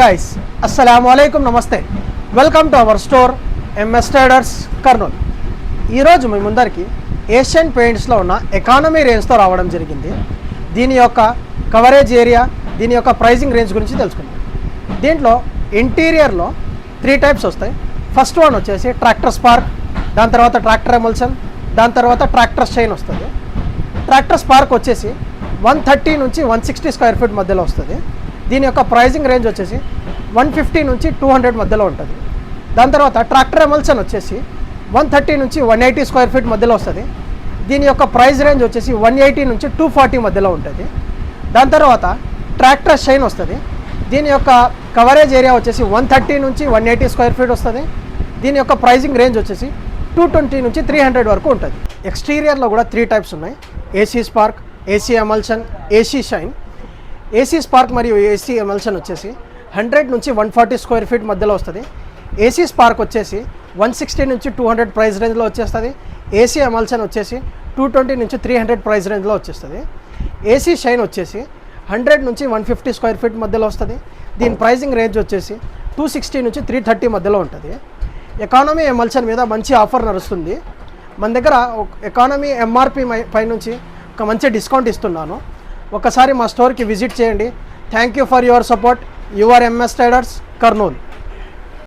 guys, assalamualaikum, namaste. Welcome to our store MS Traders Kurnool. ఈరోజు మీ ముందరికి Asian పెయింట్స్లో ఉన్న economy రేంజ్తో రావడం జరిగింది. దీని యొక్క కవరేజ్ ఏరియా, దీని యొక్క ప్రైజింగ్ రేంజ్ గురించి తెలుసుకుందాం. దీంట్లో ఇంటీరియర్లో 3 టైప్స్ వస్తాయి. ఫస్ట్ వన్ వచ్చేసి ట్రాక్టర్ స్పార్క్, దాని తర్వాత ట్రాక్టర్ ఎమల్షన్, దాని తర్వాత ట్రాక్టర్ షైన్ వస్తుంది. ట్రాక్టర్ స్పార్క్ వచ్చేసి 130 నుంచి 160 స్క్వేర్ ఫీట్ మధ్యలో వస్తుంది. దీని యొక్క ప్రైజింగ్ రేంజ్ వచ్చేసి 150 నుంచి 200 మధ్యలో ఉంటుంది. దాని తర్వాత ట్రాక్టర్ ఎమల్షన్ వచ్చేసి 130 నుంచి 180 స్క్వేర్ ఫీట్ మధ్యలో వస్తుంది. దీని యొక్క ప్రైస్ రేంజ్ వచ్చేసి 180 నుంచి 240 మధ్యలో ఉంటుంది. దాని తర్వాత ట్రాక్టర్ షైన్ వస్తుంది. దీని యొక్క కవరేజ్ ఏరియా వచ్చేసి 130 నుంచి 180 స్క్వేర్ ఫీట్ వస్తుంది. దీని యొక్క ప్రైజింగ్ రేంజ్ వచ్చేసి 220 నుంచి 300 వరకు ఉంటుంది. ఎక్స్టీరియర్లో కూడా 3 టైప్స్ ఉన్నాయి. AC spark, AC emulsion, AC shine. AC spark మరియు ఏసీ ఎమల్షన్ వచ్చేసి 100 నుంచి 140 స్క్వేర్ ఫీట్ మధ్యలో వస్తుంది. ఏసీ స్పార్క్ వచ్చేసి 160 నుంచి 200 ప్రైస్ రేంజ్లో వచ్చేస్తుంది. ఏసీ ఎమల్షన్ వచ్చేసి 220 నుంచి 300 ప్రైస్ రేంజ్లో వచ్చేస్తుంది. ఏసీ షైన్ వచ్చేసి 100 నుంచి 150 స్క్వేర్ ఫీట్ మధ్యలో వస్తుంది. దీని ప్రైజింగ్ రేంజ్ వచ్చేసి 260 నుంచి 330 మధ్యలో ఉంటుంది. ఎకానమీ ఎమల్షన్ మీద మంచి ఆఫర్ నడుస్తుంది. మన దగ్గర ఎకానమీ ఎంఆర్పి పై నుంచి ఒక మంచి డిస్కౌంట్ ఇస్తున్నాను. ఒకసారి మా స్టోర్కి విజిట్ చేయండి. Thank you for your support. Your MS traders Kurnool.